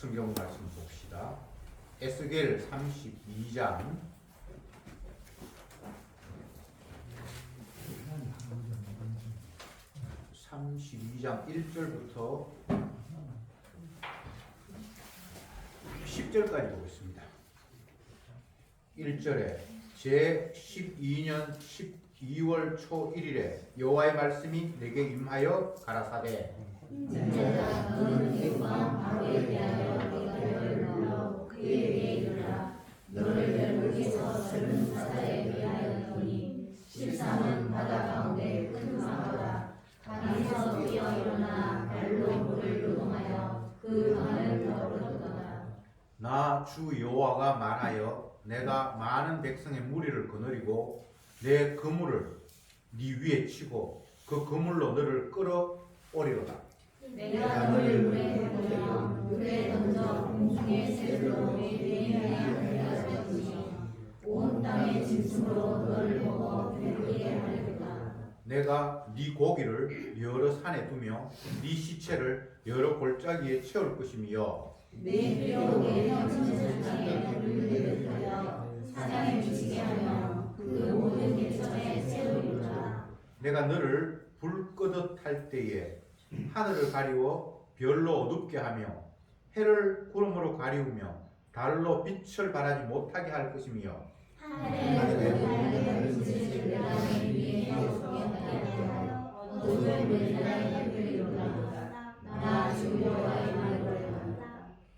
성경 말씀 봅시다. 에스겔 32장 1절부터 10절까지 보겠습니다. 1절에 제12년 12월 초 1일에 여호와의 말씀이 내게 임하여 가라사대 인자야 너는 내 왕 바로에 대하여 너를 불러 그에게 이르라. 너를 열국에서 젊은 사자에 대하였더니 실상은 바다 가운데 큰 강보다 강에서 뛰어 일어나 발로 물을 노동하여 그 강을 더불었도다. 나 주 여호와가 말하여 내가 많은 백성의 무리를 거느리고 내 그물을 네 위에 치고 그 그물로 너를 끌어오리로다. 내가 너를 물에 던져 물에 던져 공중의 새들로 매매하게 하였으니 온 땅의 짐승으로 너를 먹어 배부르게 하리로다. 내가 네 고기를 여러 산에 두며 네 시체를 여러 골짜기에 채울 것이며 내 뼈에 펼쳐진 땅에 물들을 하여 사냥에 미치게 하며 그 모든 개천에 세우리로다. 내가 너를 불 끄듯 할 때에 하늘을 가리워 별로 어둡게 하며 해를 구름으로 가리우며 달로 빛을 발하지 못하게 할 것이며 하늘의 빛을 내 위에 솟게 하여 어둠을 내리라 해버리로다. 나 주 여호와의 말이로다.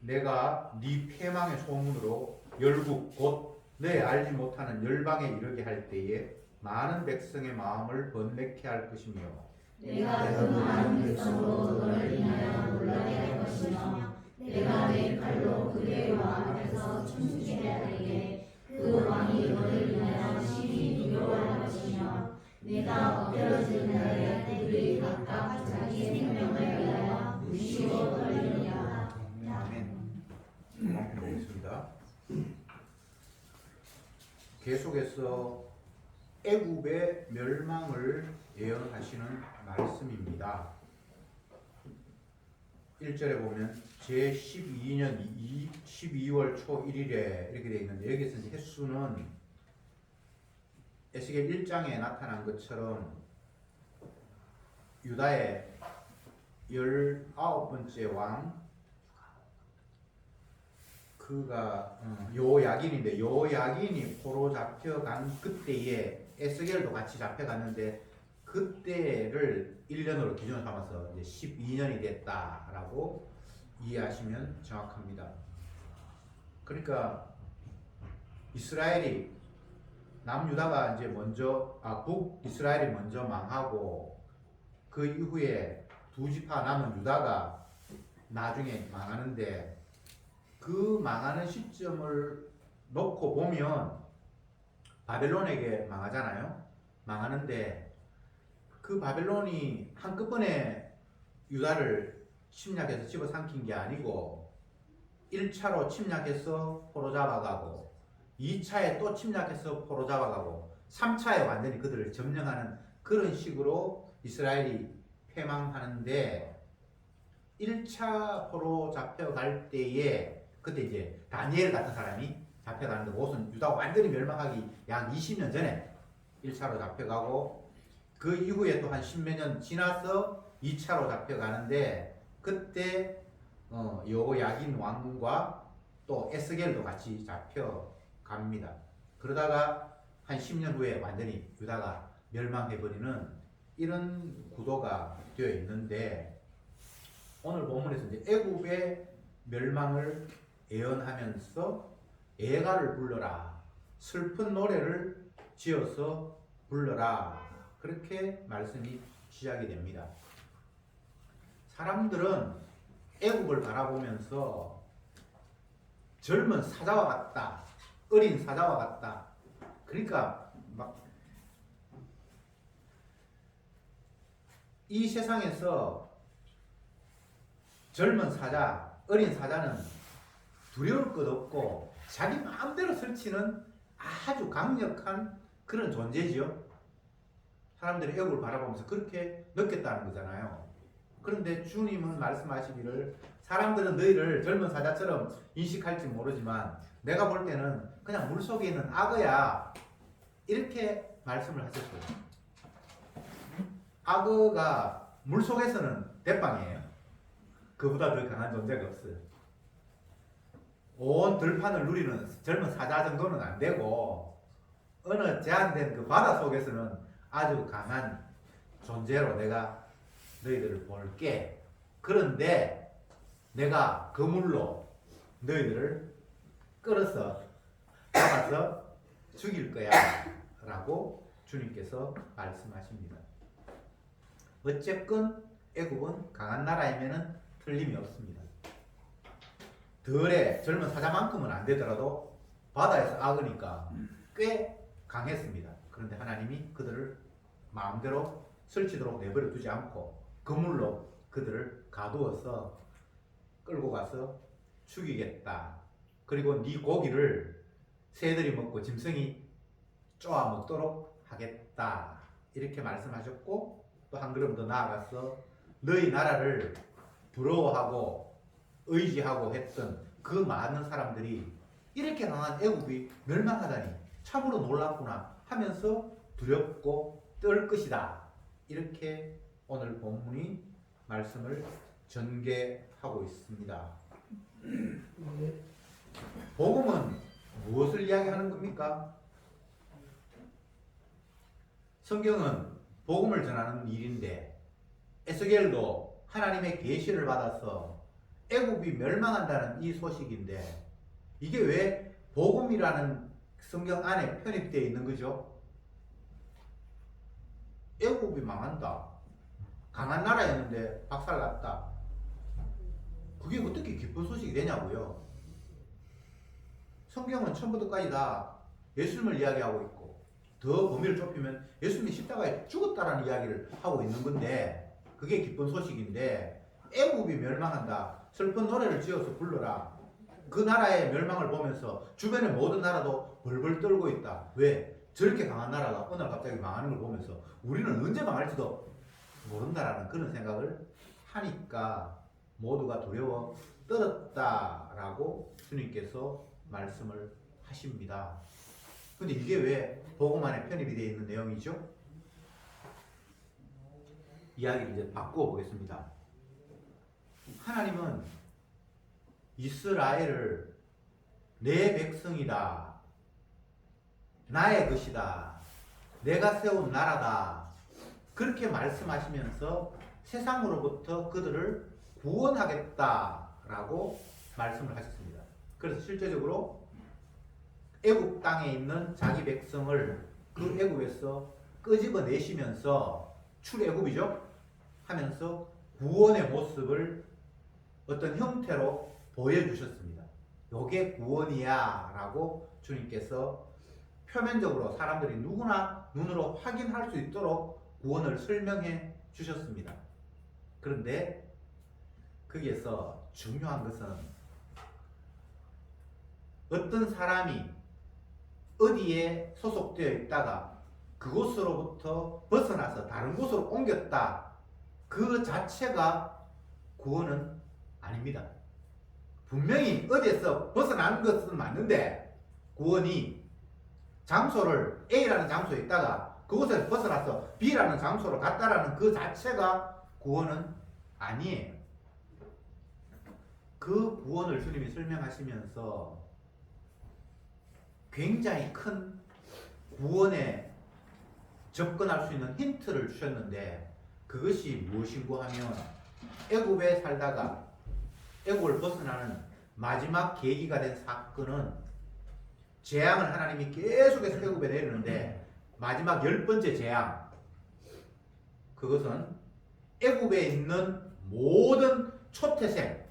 내가 네 패망의 소문으로 열국 곧 내 알지 못하는 열방에 이르게 할 때에 많은 백성의 마음을 번뇌케 할 것이며 내가 그 많은 백성으로 너를 인하여 놀라게 할 것이며 내가 내 칼로 그의 왕 앞에서 춤추게 하리에 그 왕이 너를 인하여 심히 두려워할 것이며 내가 엎드러진 날에 그들이 각각 자기 생명을 위하여 무시로 떨리리라. 아멘. 보겠습니다. 계속해서 애굽의 멸망을 예언하시는 말씀입니다. 1절에 보면 제12년 12월 초 1일에 이렇게 되어 있는데 여기서 이제 횟수는 에스겔 1장에 나타난 것처럼 유다의 19번째 왕 그가 요야긴인데 요야긴이 포로 잡혀간 그때에 에스겔도 같이 잡혀갔는데 그때를 1년으로 기준 삼아서 이제 12년이 됐다라고 이해하시면 정확합니다. 그러니까 이스라엘이 남유다가 이제 먼저 북이스라엘이 먼저 망하고 그 이후에 두 지파 남은 유다가 나중에 망하는데 그 망하는 시점을 놓고 보면 바벨론에게 망하잖아요. 망하는데 그 바벨론이 한꺼번에 유다를 침략해서 집어삼킨 게 아니고 1차로 침략해서 포로 잡아가고 2차에 또 침략해서 포로 잡아가고 3차에 완전히 그들을 점령하는 그런 식으로 이스라엘이 패망하는데 1차 포로 잡혀갈 때에 그때 이제 다니엘 같은 사람이 잡혀가는데 그것은 유다가 완전히 멸망하기 약 20년 전에 1차로 잡혀가고 그 이후에 또 한 10몇 년 지나서 2차로 잡혀가는데 그때 여호야긴 왕과 또 에스겔도 같이 잡혀갑니다. 그러다가 한 10년 후에 완전히 유다가 멸망해버리는 이런 구도가 되어 있는데 오늘 본문에서 이제 애굽의 멸망을 예언하면서 애가를 불러라, 슬픈 노래를 지어서 불러라, 그렇게 말씀이 시작이 됩니다. 사람들은 애굽을 바라보면서 젊은 사자와 같다, 어린 사자와 같다, 그러니까 막 이 세상에서 젊은 사자, 어린 사자는 두려울 것 없고 자기 마음대로 설치는 아주 강력한 그런 존재지요. 사람들이 애굽을 바라보면서 그렇게 느꼈다는 거잖아요. 그런데 주님은 말씀하시기를 사람들은 너희를 젊은 사자처럼 인식할지 모르지만 내가 볼 때는 그냥 물속에 있는 악어야 이렇게 말씀을 하셨어요. 악어가 물속에서는 대빵이에요. 그보다 더 강한 존재가 없어요. 온 들판을 누리는 젊은 사자 정도는 안 되고 어느 제한된 그 바다 속에서는 아주 강한 존재로 내가 너희들을 볼게. 그런데 내가 그물로 너희들을 끌어서 잡아서 죽일 거야 라고 주님께서 말씀하십니다. 어쨌건 애굽은 강한 나라임에는 틀림이 없습니다. 덜의 젊은 사자만큼은 안 되더라도 바다에서 악으니까 꽤 강했습니다. 그런데 하나님이 그들을 마음대로 설치도록 내버려 두지 않고 그물로 그들을 가두어서 끌고 가서 죽이겠다. 그리고 네 고기를 새들이 먹고 짐승이 쪼아 먹도록 하겠다. 이렇게 말씀하셨고 또 한 걸음 더 나아가서 너희 나라를 부러워하고 의지하고 했던 그 많은 사람들이 이렇게 강한 애굽이 멸망하다니 참으로 놀랍구나 하면서 두렵고 떨 것이다. 이렇게 오늘 본문이 말씀을 전개하고 있습니다. 복음은 무엇을 이야기하는 겁니까? 성경은 복음을 전하는 일인데 에스겔도 하나님의 계시를 받아서 애굽이 멸망한다는 이 소식인데 이게 왜 복음이라는 성경 안에 편입되어 있는 거죠? 애굽이 망한다. 강한 나라였는데 박살났다. 그게 어떻게 기쁜 소식이 되냐고요. 성경은 처음부터까지 다 예수님을 이야기하고 있고 더 범위를 좁히면 예수님이 십자가에 죽었다라는 이야기를 하고 있는 건데 그게 기쁜 소식인데 애굽이 멸망한다. 슬픈 노래를 지어서 불러라. 그 나라의 멸망을 보면서 주변의 모든 나라도 벌벌 떨고 있다. 왜? 저렇게 강한 나라가 어느 날 갑자기 망하는 걸 보면서 우리는 언제 망할지도 모른다라는 그런 생각을 하니까 모두가 두려워 떨었다라고 주님께서 말씀을 하십니다. 근데 이게 왜 복음 안에 편입이 되어 있는 내용이죠? 이야기를 이제 바꾸어 보겠습니다. 하나님은 이스라엘을 내 백성이다. 나의 것이다. 내가 세운 나라다. 그렇게 말씀하시면서 세상으로부터 그들을 구원하겠다라고 말씀을 하셨습니다. 그래서 실제적으로 애굽 땅에 있는 자기 백성을 그 애굽에서 끄집어내시면서 출애굽이죠 하면서 구원의 모습을 어떤 형태로 보여주셨습니다. 요게 구원이야 라고 주님께서 표면적으로 사람들이 누구나 눈으로 확인할 수 있도록 구원을 설명해 주셨습니다. 그런데 거기에서 중요한 것은 어떤 사람이 어디에 소속되어 있다가 그곳으로부터 벗어나서 다른 곳으로 옮겼다. 그 자체가 구원은 아닙니다. 분명히 어디에서 벗어난 것은 맞는데 구원이 장소를 A라는 장소에 있다가 그곳에서 벗어나서 B라는 장소로 갔다라는 그 자체가 구원은 아니에요. 그 구원을 주님이 설명하시면서 굉장히 큰 구원에 접근할 수 있는 힌트를 주셨는데 그것이 무엇인고 하면 애굽에 살다가 애굽을 벗어나는 마지막 계기가 된 사건은 재앙을 하나님이 계속해서 애굽에 내리는데 마지막 10번째 재앙 그것은 애굽에 있는 모든 초태생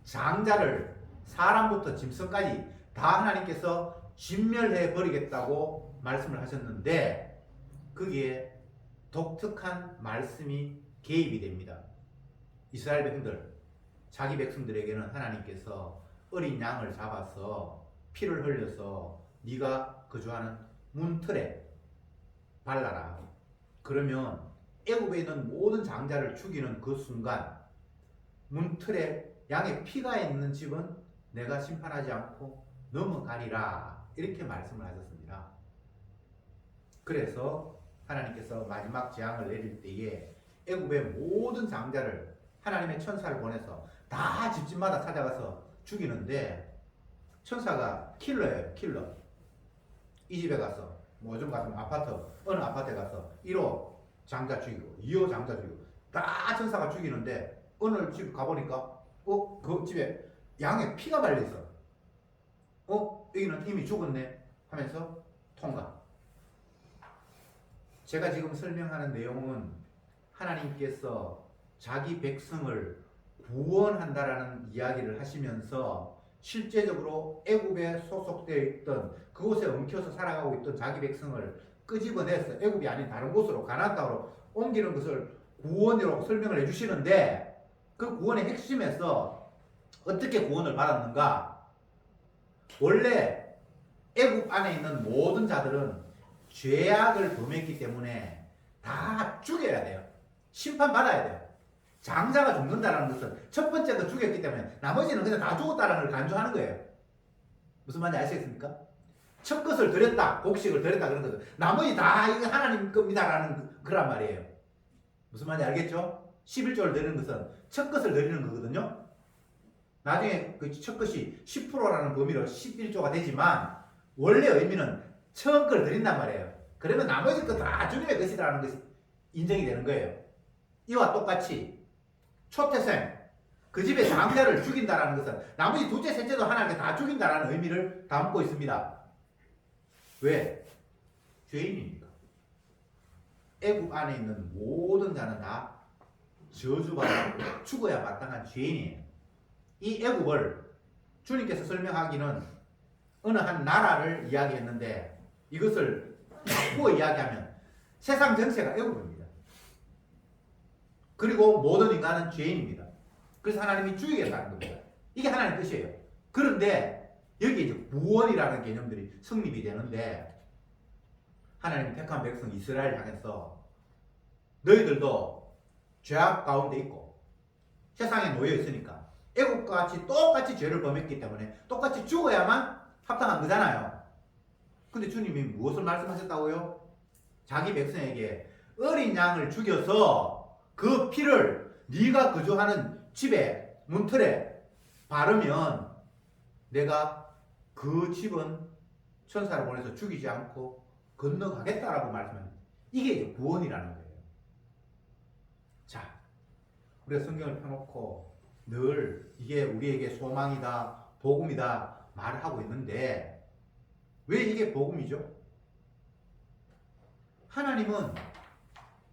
장자를 사람부터 짐승까지 다 하나님께서 진멸해 버리겠다고 말씀을 하셨는데 거기에 독특한 말씀이 개입이 됩니다. 이스라엘 백성들 자기 백성들에게는 하나님께서 어린 양을 잡아서 피를 흘려서 네가 거주하는 문틀에 발라라. 그러면 애굽에 있는 모든 장자를 죽이는 그 순간 문틀에 양의 피가 있는 집은 내가 심판하지 않고 넘어가리라 이렇게 말씀을 하셨습니다. 그래서 하나님께서 마지막 재앙을 내릴 때에 애굽의 모든 장자를 하나님의 천사를 보내서 다 집집마다 찾아가서 죽이는데 천사가 킬러예요. 킬러. 이 집에 가서 뭐좀 가서 아파트 어느 아파트에 가서 1호 장자 죽이고 2호 장자 죽이고 다 천사가 죽이는데 어느 집 가보니까 그 집에 양의 피가 발려있어. 여기는 이미 죽었네 하면서 통과. 제가 지금 설명하는 내용은 하나님께서 자기 백성을 구원한다라는 이야기를 하시면서 실제적으로 애굽에 소속되어 있던 그곳에 엉켜서 살아가고 있던 자기 백성을 끄집어내서 애굽이 아닌 다른 곳으로 가나안 땅으로 옮기는 것을 구원이라고 설명을 해주시는데 그 구원의 핵심에서 어떻게 구원을 받았는가? 원래 애굽 안에 있는 모든 자들은 죄악을 범했기 때문에 다 죽여야 돼요. 심판받아야 돼요. 장자가 죽는다는 것은 첫 번째가 죽였기 때문에 나머지는 그냥 다 죽었다는 걸 간주하는 거예요. 무슨 말인지 아시겠습니까? 첫 것을 드렸다, 곡식을 드렸다 그런 거죠. 나머지 다 이거 하나님 겁니다라는 그란 말이에요. 무슨 말인지 알겠죠? 11조를 드리는 것은 첫 것을 드리는 거거든요. 나중에 그 첫 것이 10%라는 범위로 11조가 되지만 원래 의미는 처음 걸 드린단 말이에요. 그러면 나머지 거 다 주님의 것이라는 것이 인정이 되는 거예요. 이와 똑같이 초태생, 그 집의 장자를 죽인다라는 것은 나머지 둘째, 셋째도 하나님께 다 죽인다라는 의미를 담고 있습니다. 왜? 죄인이니까. 애굽 안에 있는 모든 자는 다 저주받아 죽어야 마땅한 죄인이에요. 이 애굽을 주님께서 설명하기는 어느 한 나라를 이야기했는데 이것을 바꾸어 이야기하면 세상 전체가 애굽입니다. 그리고 모든 인간은 죄인입니다. 그래서 하나님이 죽이겠다는 겁니다. 이게 하나님의 뜻이에요. 그런데 여기 이제 구원이라는 개념들이 성립이 되는데 하나님이 택한 백성 이스라엘 향해서 너희들도 죄악 가운데 있고 세상에 놓여 있으니까 애국과 같이 똑같이 죄를 범했기 때문에 똑같이 죽어야만 합당한 거잖아요. 근데 주님이 무엇을 말씀하셨다고요? 자기 백성에게 어린 양을 죽여서 그 피를 네가 거주하는 집에 문틀에 바르면 내가 그 집은 천사를 보내서 죽이지 않고 건너가겠다라고 말씀합니다. 이게 이제 구원이라는 거예요. 자, 우리가 성경을 펴놓고 늘 이게 우리에게 소망이다, 복음이다 말을 하고 있는데 왜 이게 복음이죠? 하나님은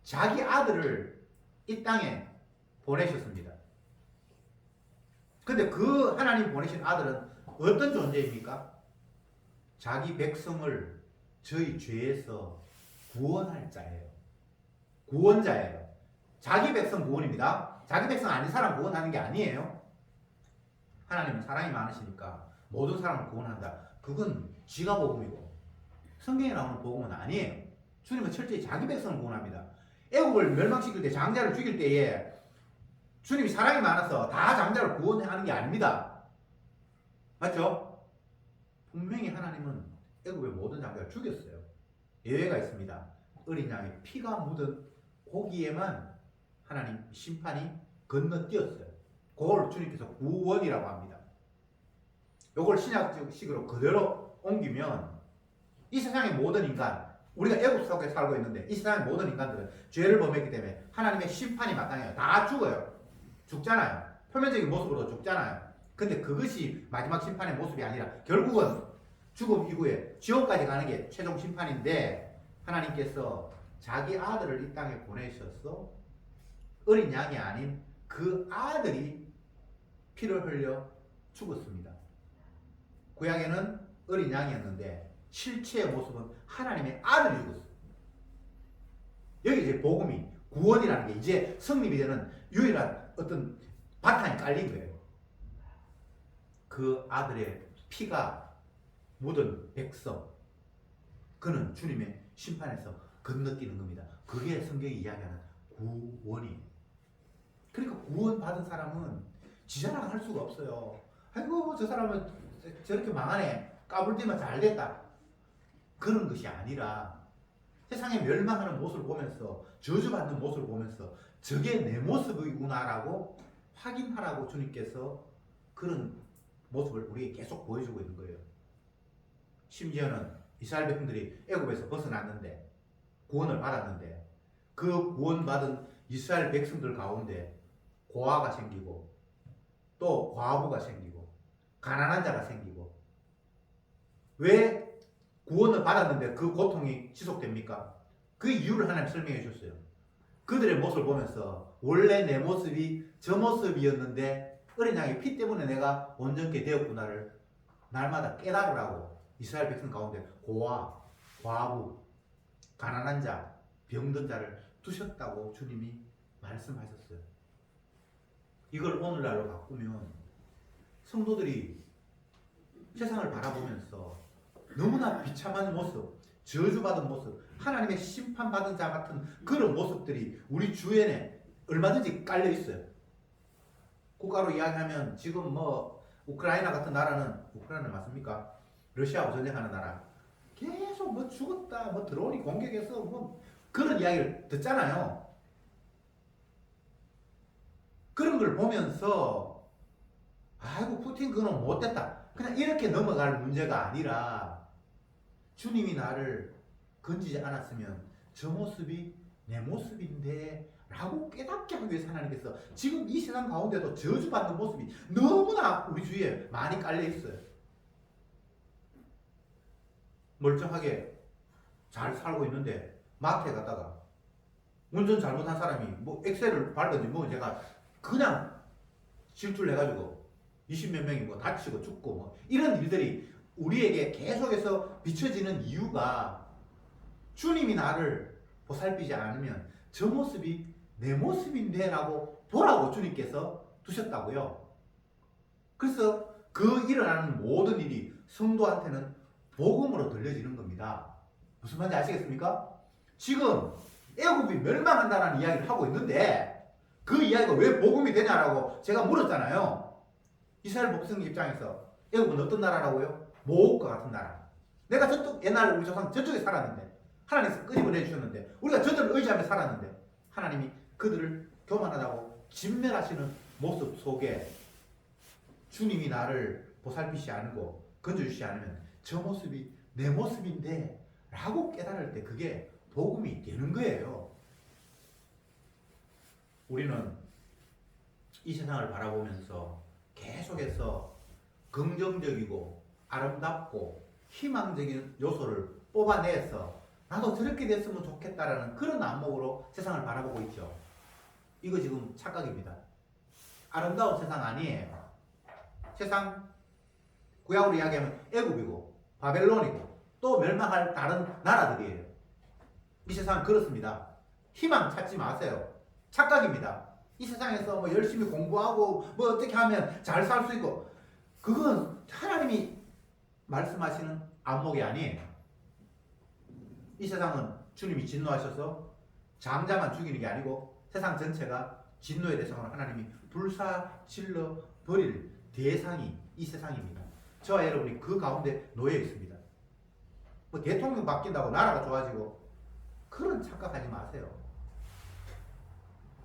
자기 아들을 이 땅에 보내셨습니다. 근데 그 하나님 보내신 아들은 어떤 존재입니까? 자기 백성을 저희 죄에서 구원할 자예요. 구원자예요. 자기 백성 구원입니다. 자기 백성 아닌 사람 구원하는 게 아니에요. 하나님은 사랑이 많으시니까 모든 사람을 구원한다. 그건 지가 복음이고 성경에 나오는 복음은 아니에요. 주님은 철저히 자기 백성을 구원합니다. 애국을 멸망시킬 때 장자를 죽일 때에 주님이 사랑이 많아서 다 장자를 구원하는 게 아닙니다. 맞죠? 분명히 하나님은 애국의 모든 장자를 죽였어요. 예외가 있습니다. 어린 양의 피가 묻은 고기에만 하나님 심판이 건너뛰었어요. 그걸 주님께서 구원이라고 합니다. 이걸 신약식으로 그대로 옮기면 이 세상의 모든 인간, 우리가 애국 속에 살고 있는데 이 세상의 모든 인간들은 죄를 범했기 때문에 하나님의 심판이 마땅해요. 다 죽어요. 죽잖아요. 표면적인 모습으로 죽잖아요. 근데 그것이 마지막 심판의 모습이 아니라 결국은 죽음 이후에 지옥까지 가는 게 최종 심판인데 하나님께서 자기 아들을 이 땅에 보내셔서 어린 양이 아닌 그 아들이 피를 흘려 죽었습니다. 구약에는 어린 양이었는데 실체의 모습은 하나님의 아들이 죽었어요. 여기 이제 복음이 구원이라는 게 이제 성립이 되는 유일한 어떤 바탕이 깔린 거예요. 그 아들의 피가 묻은 백성, 그는 주님의 심판에서 건너뛰는 겁니다. 그게 성경이 이야기하는 구원이. 그러니까 구원 받은 사람은 지자랑 할 수가 없어요. 아이고 저 사람은 저렇게 망하네, 까불때만 잘 됐다, 그런 것이 아니라 세상에 멸망하는 모습을 보면서, 저주받는 모습을 보면서 저게 내 모습이구나라고 확인하라고 주님께서 그런 모습을 우리에게 계속 보여주고 있는 거예요. 심지어는 이스라엘 백성들이 애굽에서 벗어났는데, 구원을 받았는데, 그 구원받은 이스라엘 백성들 가운데 고아가 생기고, 또 과부가 생기고, 가난한 자가 생기고. 왜 구원을 받았는데 그 고통이 지속됩니까? 그 이유를 하나님 설명해 주셨어요. 그들의 모습을 보면서 원래 내 모습이 저 모습이었는데 어린 양의 피 때문에 내가 온전케 되었구나를 날마다 깨달으라고 이스라엘 백성 가운데 고아, 과부, 가난한 자, 병든 자를 두셨다고 주님이 말씀하셨어요. 이걸 오늘날로 바꾸면 성도들이 세상을 바라보면서 너무나 비참한 모습, 저주받은 모습, 하나님의 심판받은 자 같은 그런 모습들이 우리 주변에 얼마든지 깔려 있어요. 국가로 이야기하면 지금 뭐 우크라이나 같은 나라는, 우크라이나 맞습니까? 러시아하고 전쟁하는 나라, 계속 뭐 죽었다, 뭐 드론이 공격해서 뭐 그런 이야기를 듣잖아요. 그런 걸 보면서 아이고 푸틴 그놈 못됐다, 그냥 이렇게 넘어갈 문제가 아니라 주님이 나를 건지지 않았으면 저 모습이 내 모습인데 라고 깨닫게 하기 위해서 하나님께서 지금 이 세상 가운데도 저주받는 모습이 너무나 우리 주위에 많이 깔려 있어요. 멀쩡하게 잘 살고 있는데 마트에 갔다가 운전 잘못한 사람이 뭐 엑셀을 밟은지 뭐 제가 그냥 질투를 해가지고 20몇 명이 뭐 다치고 죽고 뭐 이런 일들이 우리에게 계속해서 비춰지는 이유가 주님이 나를 보살피지 않으면 저 모습이 내 모습인데 라고 보라고 주님께서 두셨다고요. 그래서 그 일어나는 모든 일이 성도한테는 복음으로 들려지는 겁니다. 무슨 말인지 아시겠습니까? 지금 애굽이 멸망한다는 이야기를 하고 있는데 그 이야기가 왜 복음이 되냐라고 제가 물었잖아요. 이스라엘 백성 입장에서 애굽은 어떤 나라라고요? 모국과 같은 나라. 내가 저쪽 옛날 우리 조상 저쪽에 살았는데 하나님께서 끊임을 해주셨는데 우리가 저들을 의지하며 살았는데 하나님이 그들을 교만하다고 진멸하시는 모습 속에 주님이 나를 보살피지 않고 건져주시지 않으면 저 모습이 내 모습인데 라고 깨달을 때 그게 복음이 되는 거예요. 우리는 이 세상을 바라보면서 계속해서 긍정적이고 아름답고 희망적인 요소를 뽑아내서 나도 저렇게 됐으면 좋겠다라는 그런 안목으로 세상을 바라보고 있죠. 이거 지금 착각입니다. 아름다운 세상 아니에요. 세상 구약으로 이야기하면 애굽이고 바벨론이고 또 멸망할 다른 나라들이에요. 이 세상은 그렇습니다. 희망 찾지 마세요. 착각입니다. 이 세상에서 뭐 열심히 공부하고 뭐 어떻게 하면 잘 살 수 있고, 그건 하나님이 말씀하시는 안목이 아니에요. 이 세상은 주님이 진노하셔서 장자만 죽이는 게 아니고 세상 전체가 진노의 대상으로 하나님이 불사질러 버릴 대상이 이 세상입니다. 저와 여러분이 그 가운데 놓여 있습니다. 뭐 대통령 바뀐다고 나라가 좋아지고 그런 착각하지 마세요.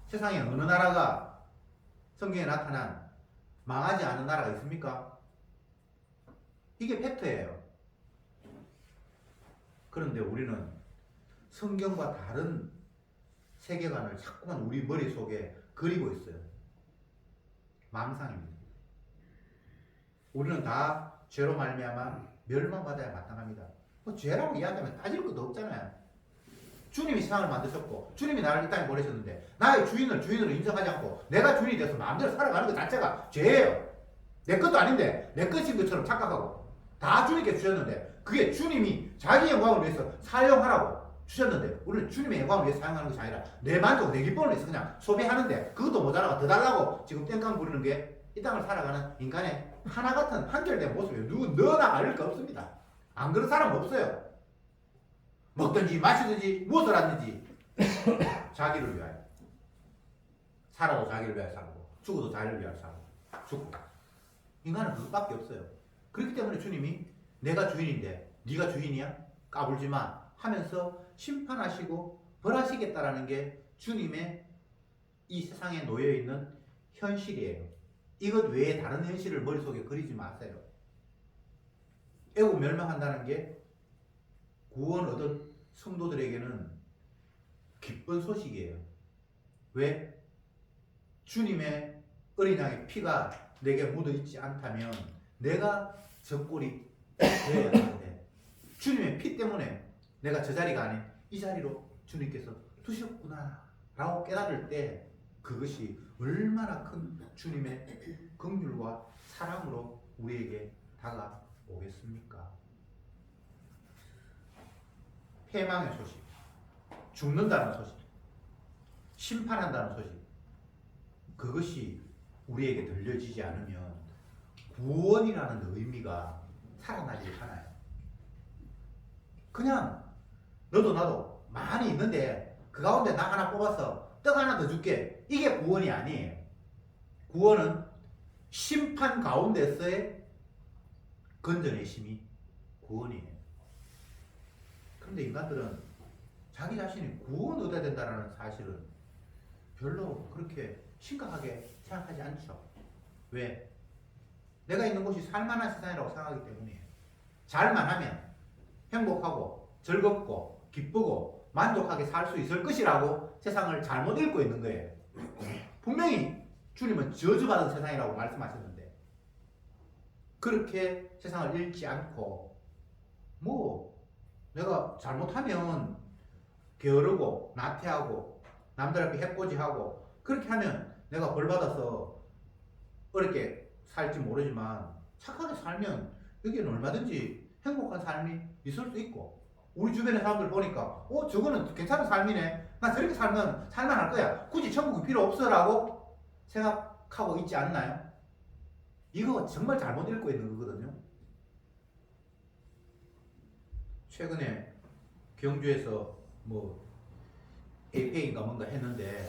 세상에 어느 나라가 성경에 나타난 망하지 않은 나라가 있습니까? 이게 팩트예요. 그런데 우리는 성경과 다른 세계관을 자꾸만 우리 머릿속에 그리고 있어요. 망상입니다. 우리는 다 죄로 말미암아 멸망받아야 마땅합니다. 뭐 죄라고 이야기하면 따질 것도 없잖아요. 주님이 세상을 만드셨고 주님이 나를 이 땅에 보내셨는데 나의 주인으로 인정하지 않고 내가 주인이 돼서 마음대로 살아가는 것 자체가 죄예요. 내 것도 아닌데 내 것인 것처럼 착각하고 다 주님께 주셨는데 그게 주님이 자기 영광을 위해서 사용하라고 주셨는데 우리는 주님의 영광을 위해서 사용하는 것이 아니라 내 만족, 내 기쁨을 위해서 그냥 소비하는데 그것도 모자라고 더 달라고 지금 땡깡 부르는 게 이 땅을 살아가는 인간의 하나 같은 한결된 모습이에요. 누구 너나 알릴 거 없습니다. 안 그런 사람 없어요. 먹든지 마시든지 무엇을 하든지 자기를 위하여. 살아도 자기를 위하여 살고 죽어도 자기를 위하여 살고 죽고. 인간은 그것밖에 없어요. 그렇기 때문에 주님이 내가 주인인데 네가 주인이야? 까불지 마 하면서 심판하시고 벌하시겠다라는 게 주님의 이 세상에 놓여있는 현실이에요. 이것 외에 다른 현실을 머릿속에 그리지 마세요. 애국 멸망한다는 게 구원 얻은 성도들에게는 기쁜 소식이에요. 왜? 주님의 어린 양의 피가 내게 묻어 있지 않다면 내가 저 꼴이 되어야 하는데 주님의 피 때문에 내가 저 자리가 아닌 이 자리로 주님께서 두셨구나 라고 깨달을 때 그것이 얼마나 큰 주님의 긍휼과 사랑으로 우리에게 다가오겠습니까? 패망의 소식, 죽는다는 소식, 심판한다는 소식, 그것이 우리에게 들려지지 않으면 구원이라는 의미가 살아나지 않아요. 그냥 너도 나도 많이 있는데 그 가운데 나 하나 뽑아서 떡 하나 더 줄게, 이게 구원이 아니에요. 구원은 심판 가운데서의 건져내심이 구원이에요. 그런데 인간들은 자기 자신이 구원 얻어야 된다는 사실은 별로 그렇게 심각하게 생각하지 않죠. 왜? 내가 있는 곳이 살만한 세상이라고 생각하기 때문이에요. 잘만 하면 행복하고 즐겁고 기쁘고 만족하게 살 수 있을 것이라고 세상을 잘못 읽고 있는 거예요. 분명히 주님은 저주받은 세상이라고 말씀하셨는데 그렇게 세상을 읽지 않고 뭐 내가 잘못하면 게으르고 나태하고 남들 앞에 해코지하고 그렇게 하면 내가 벌 받아서 어렵게 살지 모르지만 착하게 살면 여기는 얼마든지 행복한 삶이 있을 수 있고 우리 주변의 사람들 보니까 저거는 괜찮은 삶이네, 나 저렇게 살면 살만할 거야, 굳이 천국이 필요 없어라고 생각하고 있지 않나요? 이거 정말 잘못 읽고 있는 거거든요. 최근에 경주에서 뭐 APA인가 뭔가 했는데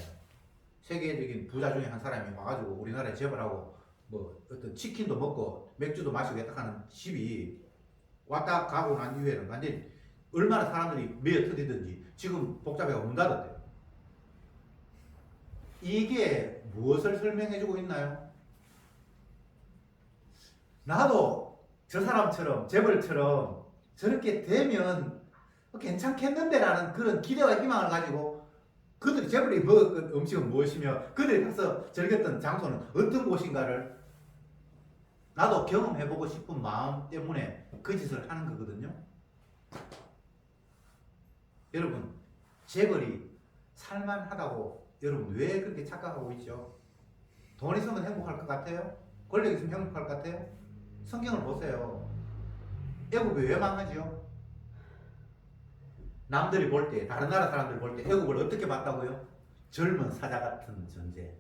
세계적인 부자 중에 한 사람이 와가지고 우리나라에 재벌 하고 뭐 어떤 치킨도 먹고 맥주도 마시고 했다 하는 집이 왔다 가고 난 이후에는 완전히 얼마나 사람들이 매여 터지든지 지금 복잡해가 문 닫았대요. 이게 무엇을 설명해주고 있나요? 나도 저 사람처럼 재벌처럼 저렇게 되면 괜찮겠는데 라는 그런 기대와 희망을 가지고 그들이 재벌이 먹은 음식은 무엇이며 그들이 가서 즐겼던 장소는 어떤 곳인가를 나도 경험해보고 싶은 마음 때문에 그 짓을 하는 거거든요. 여러분, 재벌이 살만하다고 여러분 왜 그렇게 착각하고 있죠? 돈 있으면 행복할 것 같아요? 권력 있으면 행복할 것 같아요? 성경을 보세요. 애굽이 왜 망하지요? 남들이 볼 때, 다른 나라 사람들이 볼 때 애굽을 어떻게 봤다고요? 젊은 사자 같은 존재.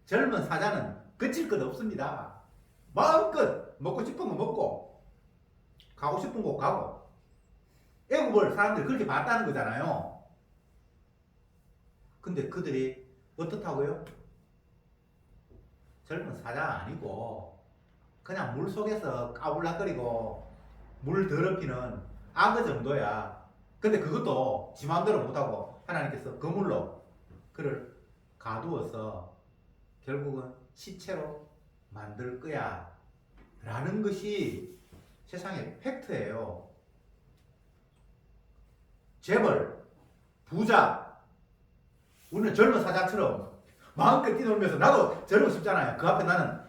젊은 사자는 그칠 것 없습니다. 마음껏 먹고 싶은 거 먹고 가고 싶은 곳 가고. 애굽을 사람들이 그렇게 봤다는 거잖아요. 근데 그들이 어떻다고요? 젊은 사자가 아니고 그냥 물 속에서 까불락거리고 물 더럽히는 악어 정도야. 근데 그것도 지 마음대로 못하고 하나님께서 그물로 그를 가두어서 결국은 시체로 만들 거야 라는 것이 세상의 팩트예요. 재벌, 부자, 우리는 젊은 사자처럼 마음껏 뛰놀면서 나도 젊고 싶잖아요. 그 앞에 나는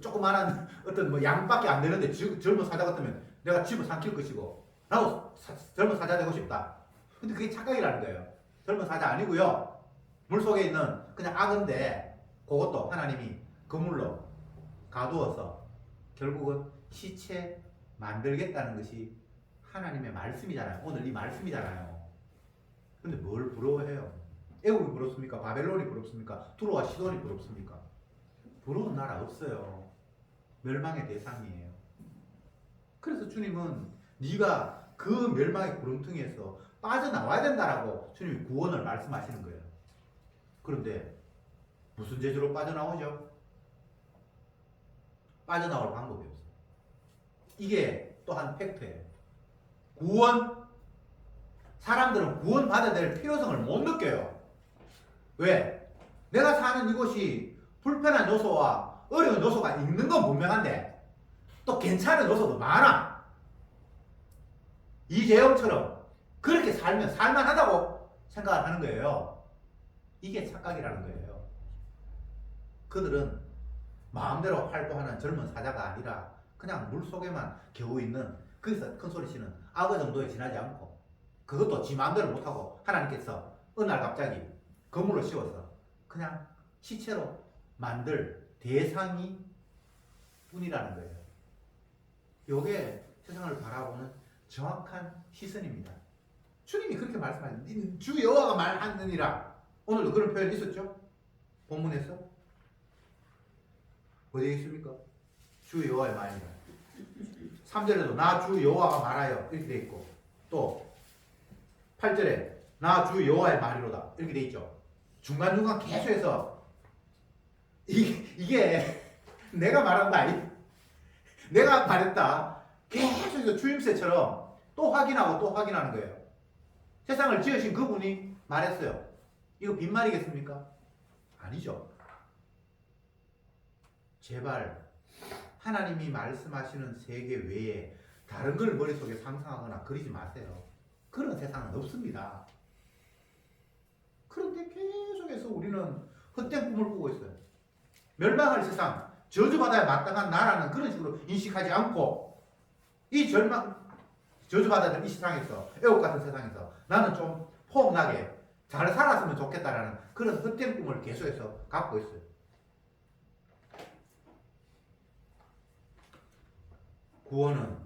조그마한 어떤 뭐 양밖에 안 되는데 젊은 사자 같으면 내가 집을 삼킬 것이고 나도 젊은 사자 되고 싶다. 근데 그게 착각이라는 거예요. 젊은 사자 아니고요. 물속에 있는 그냥 악어인데 그것도 하나님이 그물로 가두어서 결국은 시체 만들겠다는 것이 하나님의 말씀이잖아요. 오늘 이 말씀이잖아요. 근데 뭘 부러워해요? 애국이 부럽습니까? 바벨론이 부럽습니까? 두로와 시돈이 부럽습니까? 부러운 나라 없어요. 멸망의 대상이에요. 그래서 주님은 네가 그 멸망의 구름통에서 빠져나와야 된다라고 주님이 구원을 말씀하시는 거예요. 그런데 무슨 재주로 빠져나오죠? 빠져나올 방법이 없어요. 이게 또한 팩트예요. 구원, 사람들은 구원 받아야 될 필요성을 못 느껴요. 왜? 내가 사는 이곳이 불편한 요소와 어려운 요소가 있는 건 분명한데 또 괜찮은 요소도 많아. 이재영처럼 그렇게 살면 살만하다고 생각을 하는 거예요. 이게 착각이라는 거예요. 그들은 마음대로 활동하는 젊은 사자가 아니라 그냥 물속에만 겨우 있는, 거기서 큰소리 치는 악어 정도에 지나지 않고, 그것도 지 마음대로 못하고 하나님께서 어느 날 갑자기 거물로 씌워서 그냥 시체로 만들 대상이 뿐이라는 거예요. 이게 세상을 바라보는 정확한 시선입니다. 주님이 그렇게 말씀하셨는데 주 여호와가 말하느니라. 오늘도 그런 표현이 있었죠? 본문에서 어디에 있습니까? 주 여호와의 말이라. 3절에도 나 주 여호와가 말하여 이렇게 돼 있고, 또 8절에 나 주 여호와의 말이로다 이렇게 돼 있죠. 중간중간 계속해서 이게 내가 말한다, 내가 말했다, 계속해서 주임새처럼 또 확인하고 또 확인하는 거예요. 세상을 지으신 그분이 말했어요. 이거 빈말이겠습니까? 아니죠. 제발 하나님이 말씀하시는 세계 외에 다른 걸 머릿속에 상상하거나 그리지 마세요. 그런 세상은 없습니다. 그런데 계속해서 우리는 헛된 꿈을 꾸고 있어요. 멸망할 세상, 저주받아야 마땅한 나라는 그런 식으로 인식하지 않고, 이 저주받아야 될 이 세상에서, 애국 같은 세상에서 나는 좀 포옹나게 잘 살았으면 좋겠다라는 그런 헛된 꿈을 계속해서 갖고 있어요. 구원은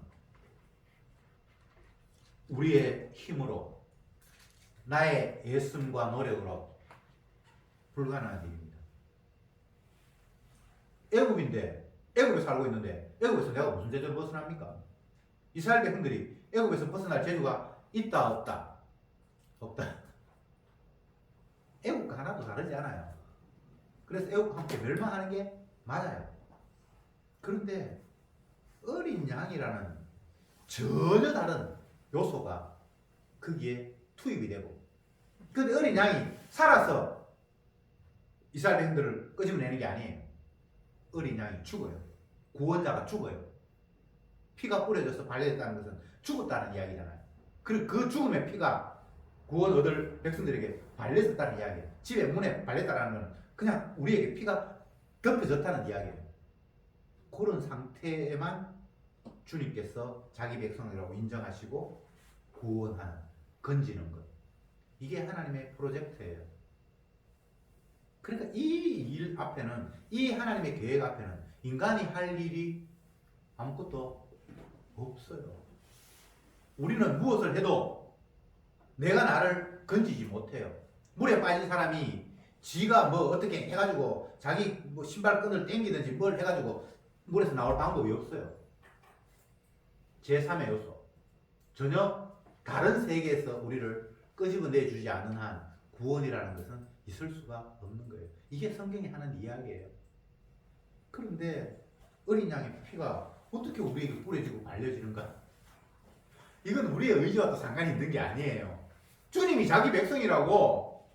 우리의 힘으로, 나의 애씀과 노력으로 불가능한 일입니다. 애굽인데, 애굽에 살고 있는데 애굽에서 내가 무슨 재주를 벗어납니까? 이스라엘 백성들이 애굽에서 벗어날 재주가 있다 없다? 없다. 애국과 하나도 다르지 않아요. 그래서 애국과 함께 멸망하는 게 맞아요. 그런데 어린 양이라는 전혀 다른 요소가 거기에 투입이 되고, 근데 어린 양이 살아서 이스라엘 백성들을 끄집어내는 게 아니에요. 어린 양이 죽어요. 구원자가 죽어요. 피가 뿌려져서 발견됐다는 것은 죽었다는 이야기잖아요. 그리고 그 죽음의 피가 구원 얻을 백성들에게 발렸었다는 이야기예요. 집의 문에 발렸다는 것은 그냥 우리에게 피가 덮여졌다는 이야기예요. 그런 상태에만 주님께서 자기 백성이라고 인정하시고 구원하는, 건지는 것, 이게 하나님의 프로젝트예요. 그러니까 이 일 앞에는, 이 하나님의 계획 앞에는 인간이 할 일이 아무것도 없어요. 우리는 무엇을 해도 내가 나를 건지지 못해요. 물에 빠진 사람이 지가 뭐 어떻게 해가지고 자기 뭐 신발끈을 당기든지 뭘 해가지고 물에서 나올 방법이 없어요. 제3의 요소, 전혀 다른 세계에서 우리를 끄집어내 주지 않는 한 구원이라는 것은 있을 수가 없는 거예요. 이게 성경이 하는 이야기예요. 그런데 어린 양의 피가 어떻게 우리에게 뿌려지고 발려지는가? 이건 우리의 의지와도 상관이 있는 게 아니에요. 주님이 자기 백성이라고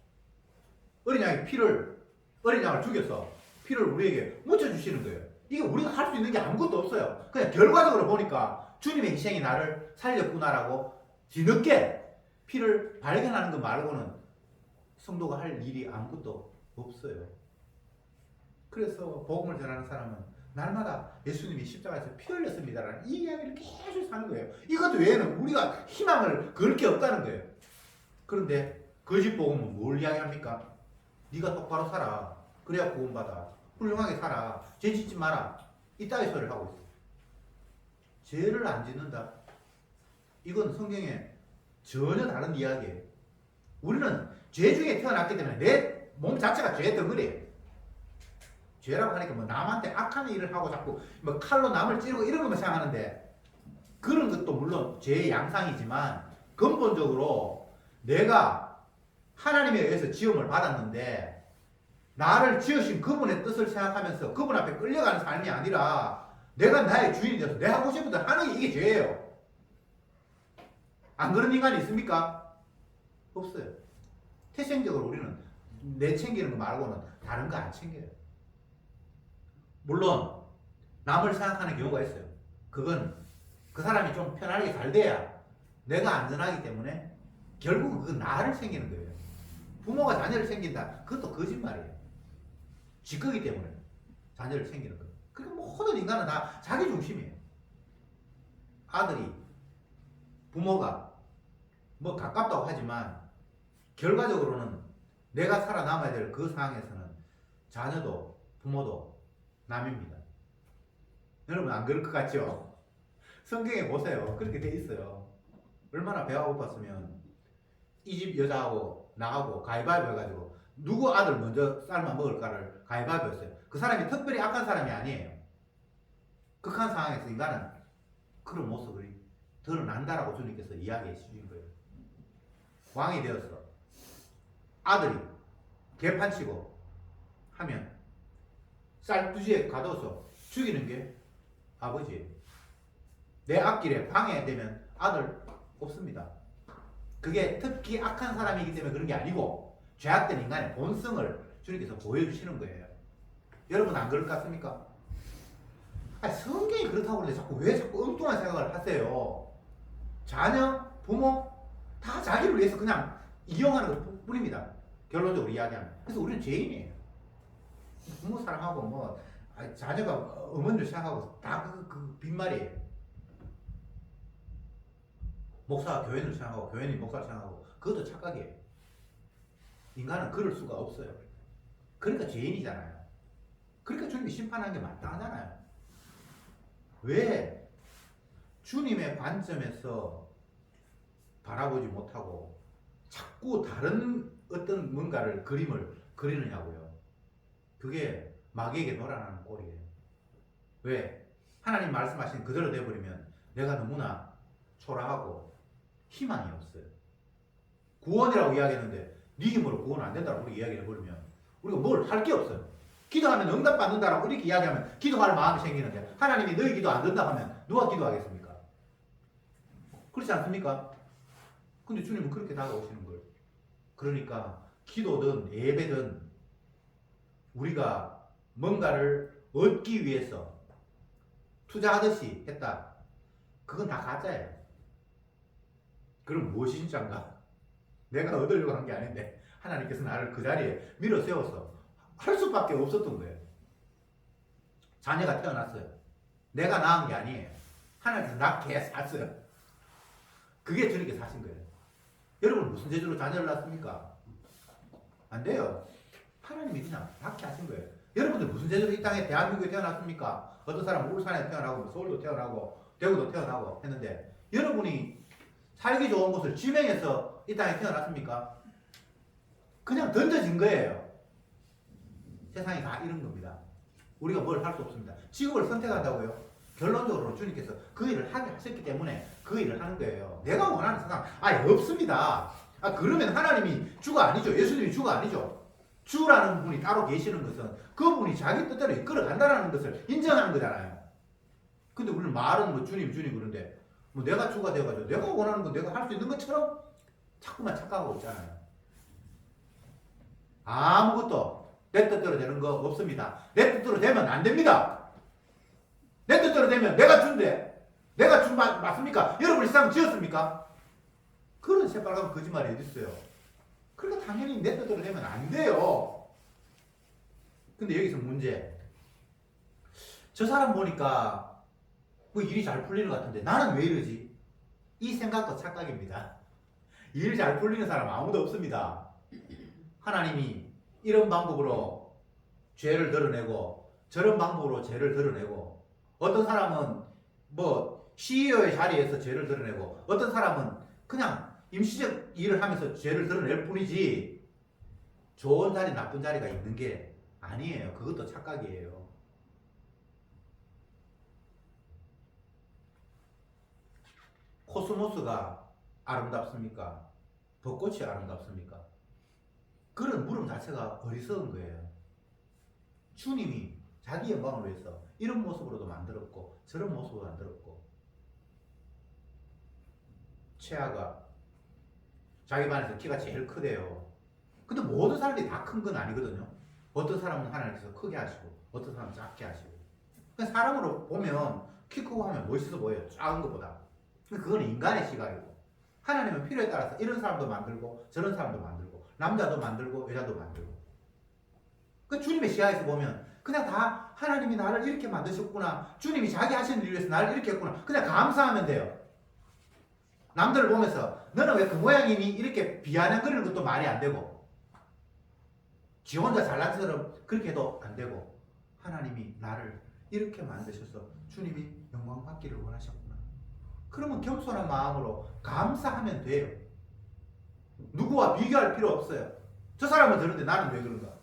어린 양을 죽여서 피를 우리에게 묻혀주시는 거예요. 이게 우리가 할 수 있는 게 아무것도 없어요. 그냥 결과적으로 보니까 주님의 희생이 나를 살렸구나라고 뒤늦게 피를 발견하는 것 말고는 성도가 할 일이 아무것도 없어요. 그래서 복음을 전하는 사람은 날마다 예수님이 십자가에서 피 흘렸습니다라는 이 이야기를 계속 사는 거예요. 이것 외에는 우리가 희망을 걸 게 없다는 거예요. 그런데 거짓 복음은 뭘 이야기합니까? 네가 똑바로 살아. 그래야 구원받아. 훌륭하게 살아. 죄 짓지 마라. 이따위 소리를 하고 있어요. 죄를 안 짓는다. 이건 성경에 전혀 다른 이야기예요. 우리는 죄 중에 태어났기 때문에 내 몸 자체가 죄의 덩어리예요. 죄라고 하니까 뭐 남한테 악한 일을 하고 자꾸 뭐 칼로 남을 찌르고 이런 것만 생각하는데, 그런 것도 물론 죄의 양상이지만 근본적으로 내가 하나님에 의해서 지음을 받았는데 나를 지으신 그분의 뜻을 생각하면서 그분 앞에 끌려가는 삶이 아니라 내가 나의 주인이 돼서 내 하고 싶은 대로 하는 게 이게 죄예요. 안 그런 인간이 있습니까? 없어요. 태생적으로 우리는 내 챙기는 거 말고는 다른 거 안 챙겨요. 물론 남을 생각하는 경우가 있어요. 그건 그 사람이 좀 편하게 잘 돼야 내가 안전하기 때문에 결국은 그건 나를 챙기는 거예요. 부모가 자녀를 챙긴다. 그것도 거짓말이에요. 지 거기 때문에 자녀를 챙기는 거예요. 그러니까 모든 인간은 다 자기 중심이에요. 아들이 부모가 뭐 가깝다고 하지만 결과적으로는 내가 살아남아야 될 그 상황에서는 자녀도 부모도 남입니다. 여러분 안 그럴 것 같죠? 성경에 보세요. 그렇게 돼 있어요. 얼마나 배가 고팠으면 이 집 여자하고 나하고 가위바위보 해가지고 누구 아들 먼저 삶아 먹을까를 가위바위보 했어요. 그 사람이 특별히 악한 사람이 아니에요. 극한 상황에서 인간은 그런 모습을 드러난다라고 주님께서 이야기해 주신 거예요. 왕이 되었어. 아들이 개판치고 하면 쌀두지에 가둬서 죽이는 게 아버지예요. 내 앞길에 방해되면 아들 없습니다. 그게 특히 악한 사람이기 때문에 그런 게 아니고 죄악된 인간의 본성을 주님께서 보여주시는 거예요. 여러분 안 그럴 것 같습니까? 아니, 성경이 그렇다고 그러는데 왜 자꾸 엉뚱한 생각을 하세요? 자녀, 부모 다 자기를 위해서 그냥 이용하는 것 뿐입니다. 결론적으로 이야기하면. 그래서 우리는 죄인이에요. 부모 사랑하고 뭐 자녀가 어머니를 생각하고 다 그 빈말이에요. 목사가 교회를 생각하고 교회는 목사를 생각하고 그것도 착각이에요. 인간은 그럴 수가 없어요. 그러니까 죄인이잖아요. 그러니까 주님이 심판하는 게 마땅하잖아요. 왜 주님의 관점에서 바라보지 못하고 자꾸 다른 어떤 뭔가를 그림을 그리느냐고요. 그게 마귀에게 놀아나는 꼴이에요. 왜? 하나님 말씀하신 그대로 돼버리면 내가 너무나 초라하고 희망이 없어요. 구원이라고 이야기했는데 네 힘으로 구원 안 된다고 우리 이야기해버리면 우리가 뭘 할 게 없어요. 기도하면 응답받는다라고 이렇게 이야기하면 기도할 마음이 생기는데 하나님이 너희 기도 안 된다고 하면 누가 기도하겠습니까? 그렇지 않습니까? 근데 주님은 그렇게 다가오시는 거예요. 그러니까 기도든 예배든 우리가 뭔가를 얻기 위해서 투자하듯이 했다. 그건 다 가짜예요. 그럼 무엇이 진짜인가? 내가 얻으려고 한 게 아닌데 하나님께서 나를 그 자리에 밀어 세워서 할 수밖에 없었던 거예요. 자녀가 태어났어요. 내가 낳은 게 아니에요. 하나님께서 낳게 샀어요. 그게 주님께 사신 거예요. 여러분 무슨 재주로 자녀를 낳습니까? 안 돼요. 하나님이 그냥 낳게 하신 거예요. 여러분들 무슨 재주로 이 땅에 대한민국에 태어났습니까? 어떤 사람은 울산에 태어나고 서울도 태어나고 대구도 태어나고 했는데 여러분이 살기 좋은 곳을 지명해서 이 땅에 태어났습니까? 그냥 던져진 거예요. 세상이 다 이런 겁니다. 우리가 뭘 할 수 없습니다. 직업을 선택한다고요? 결론적으로 주님께서 그 일을 하게 하셨기 때문에 그 일을 하는 거예요. 내가 원하는 세상 아예 없습니다. 그러면 하나님이 주가 아니죠. 예수님이 주가 아니죠. 주라는 분이 따로 계시는 것은 그분이 자기 뜻대로 이끌어 간다는 것을 인정하는 거잖아요. 근데 우리는 말은 뭐 주님 그런데 뭐 내가 주가 되어가지고 내가 원하는 거 내가 할 수 있는 것처럼 자꾸만 착각하고 있잖아요. 아무것도 내 뜻대로 되는 거 없습니다. 내 뜻대로 되면 안 됩니다. 내 뜻대로 되면 내가 준대. 내가 준 말 맞습니까? 여러분이 세상 지었습니까? 그런 새빨간 거짓말이 어디 있어요? 그러니까 당연히 내 뜻대로 되면 안 돼요. 근데 여기서 문제. 저 사람 보니까 뭐 일이 잘 풀리는 것 같은데 나는 왜 이러지? 이 생각도 착각입니다. 일 잘 풀리는 사람 아무도 없습니다. 하나님이 이런 방법으로 죄를 드러내고 저런 방법으로 죄를 드러내고 어떤 사람은 뭐 CEO의 자리에서 죄를 드러내고 어떤 사람은 그냥 임시적 일을 하면서 죄를 드러낼 뿐이지 좋은 자리 나쁜 자리가 있는 게 아니에요. 그것도 착각이에요. 코스모스가 아름답습니까? 벚꽃이 아름답습니까? 그런 물음 자체가 어리석은 거예요. 주님이 자기 영광을 위해서 이런 모습으로도 만들었고 저런 모습으로 만들었고, 최아가 자기 반에서 키가 제일 크대요. 근데 모든 사람들이 다 큰 건 아니거든요. 어떤 사람은 하나님께서 크게 하시고 어떤 사람은 작게 하시고. 그냥 사람으로 보면 키 크고 하면 멋있어 보여요, 작은 것보다. 그건 인간의 시각이고, 하나님은 필요에 따라서 이런 사람도 만들고 저런 사람도 만들고 남자도 만들고 여자도 만들고. 그 주님의 시야에서 보면 그냥 다 하나님이 나를 이렇게 만드셨구나, 주님이 자기 하시는 일을 위해서 나를 이렇게 했구나, 그냥 감사하면 돼요. 남들을 보면서 너는 왜 그 모양이니 이렇게 비아냥거리는 것도 말이 안 되고, 지 혼자 잘난 처럼 그렇게 해도 안 되고, 하나님이 나를 이렇게 만드셔서 주님이 영광 받기를 원하셨구나, 그러면 겸손한 마음으로 감사하면 돼요. 누구와 비교할 필요 없어요. 저 사람은 저런데 나는 왜 그런가.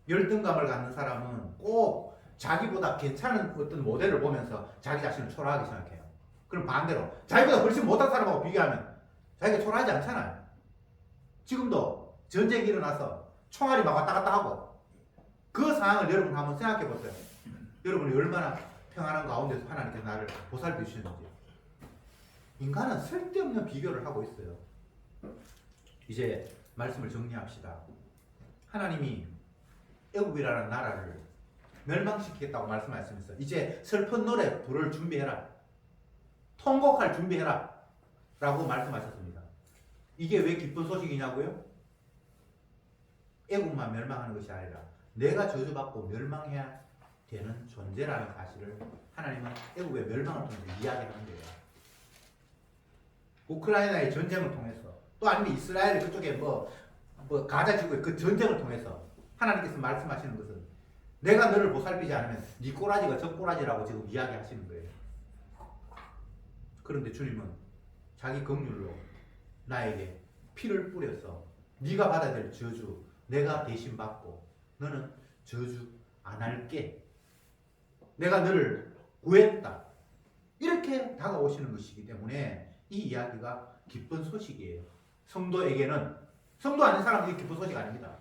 열등감을 갖는 사람은 꼭 자기보다 괜찮은 어떤 모델을 보면서 자기 자신을 초라하게 생각해요. 그럼 반대로 자기보다 훨씬 못한 사람하고 비교하면 자기가 초라하지 않잖아요. 지금도 전쟁이 일어나서 총알이 막 왔다 갔다 하고, 그 상황을 여러분 한번 생각해 보세요. 여러분이 얼마나 평안한 가운데서 하나님께서 나를 보살펴 주시는지. 인간은 쓸데없는 비교를 하고 있어요. 이제 말씀을 정리합시다. 하나님이 애굽이라는 나라를 멸망시키겠다고 말씀하시면서 이제 슬픈 노래 부를 준비해라, 통곡할 준비해라 라고 말씀하셨습니다. 이게 왜 기쁜 소식이냐고요? 애굽만 멸망하는 것이 아니라 내가 저주받고 멸망해야 되는 존재라는 사실을 하나님은 애굽의 멸망을 통해서 이야기하는 거예요. 우크라이나의 전쟁을 통해서, 또 아니면 이스라엘 그쪽에 가자 지구의 그 전쟁을 통해서 하나님께서 말씀하시는 것은 내가 너를 보살피지 않으면 네 꼬라지가 저 꼬라지라고 지금 이야기하시는 거예요. 그런데 주님은 자기 긍휼로 나에게 피를 뿌려서 네가 받아야 될 저주 내가 대신 받고 너는 저주 안 할게, 내가 너를 구했다, 이렇게 다가오시는 것이기 때문에 이 이야기가 기쁜 소식이에요. 성도에게는, 성도 아닌 사람들이 기쁜 소식 아닙니다.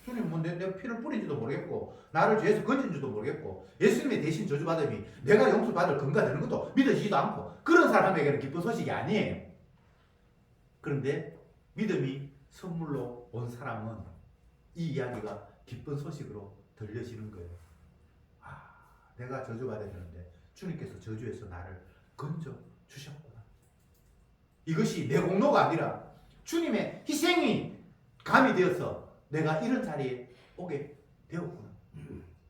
주님 내 피를 뿌린지도 모르겠고 나를 죄에서 건진지도 모르겠고 예수님이 대신 저주받음이 내가 용서받을 근거가 되는 것도 믿어지지도 않고, 그런 사람에게는 기쁜 소식이 아니에요. 그런데 믿음이 선물로 온 사람은 이 이야기가 기쁜 소식으로 들려지는 거예요. 내가 저주받아야 되는데 주님께서 저주에서 나를 건져 주셨구나. 이것이 내 공로가 아니라 주님의 희생이 가미되어서 내가 이런 자리에 오게 되었구나.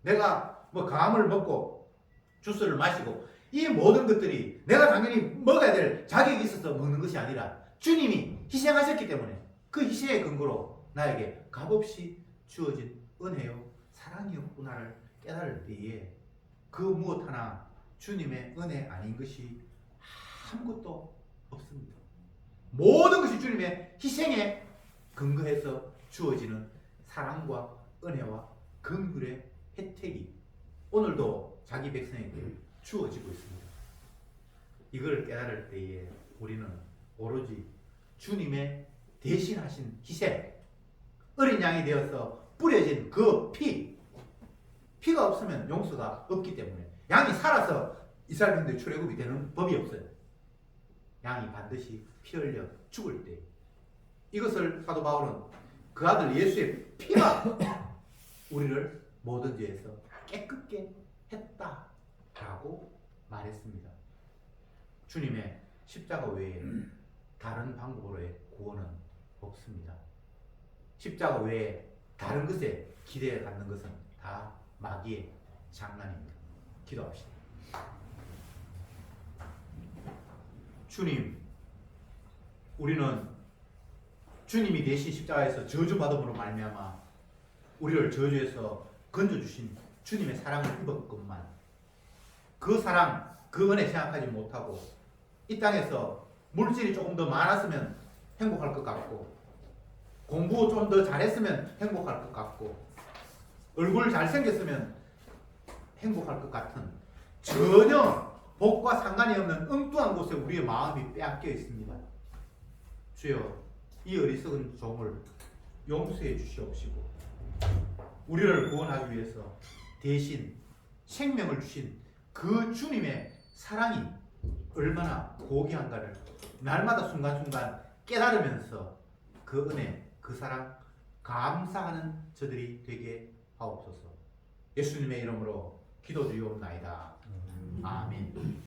내가 감을 먹고 주스를 마시고 이 모든 것들이 내가 당연히 먹어야 될 자격이 있어서 먹는 것이 아니라 주님이 희생하셨기 때문에 그 희생의 근거로 나에게 값없이 주어진 은혜요 사랑이었구나를 깨달을 때에 그 무엇 하나 주님의 은혜 아닌 것이 아무것도 없습니다. 모든 것이 주님의 희생에 근거해서 주어지는 사랑과 은혜와 긍휼의 혜택이 오늘도 자기 백성에게 주어지고 있습니다. 이걸 깨달을 때에 우리는 오로지 주님의 대신하신 희생, 어린 양이 되어서 뿌려진 그 피가 없으면 용서가 없기 때문에, 양이 살아서 이스라엘 백성들이 출애굽이 되는 법이 없어요. 양이 반드시 피 흘려 죽을 때, 이것을 사도 바울은 그 아들 예수의 피가 우리를 모든 죄에서 깨끗게 했다라고 말했습니다. 주님의 십자가 외에 다른 방법으로의 구원은 없습니다. 십자가 외에 다른 것에 기대해 갖는 것은 다 마귀의 장난입니다. 기도합시다. 주님, 우리는 주님이 대신 십자가에서 저주받음으로 말미암아 우리를 저주에서 건져주신 주님의 사랑을 입었건만 그 사랑, 그 은혜 생각하지 못하고 이 땅에서 물질이 조금 더 많았으면 행복할 것 같고, 공부 좀 더 잘했으면 행복할 것 같고, 얼굴 잘생겼으면 행복할 것 같은 전혀 복과 상관이 없는 엉뚱한 곳에 우리의 마음이 빼앗겨 있습니다. 주여, 이 어리석은 종을 용서해 주시옵시고 우리를 구원하기 위해서 대신 생명을 주신 그 주님의 사랑이 얼마나 고귀한가를 날마다 순간순간 깨달으면서 그 은혜, 그 사랑 감사하는 저들이 되게 하옵소서. 예수님의 이름으로 기도드리옵나이다. 아멘.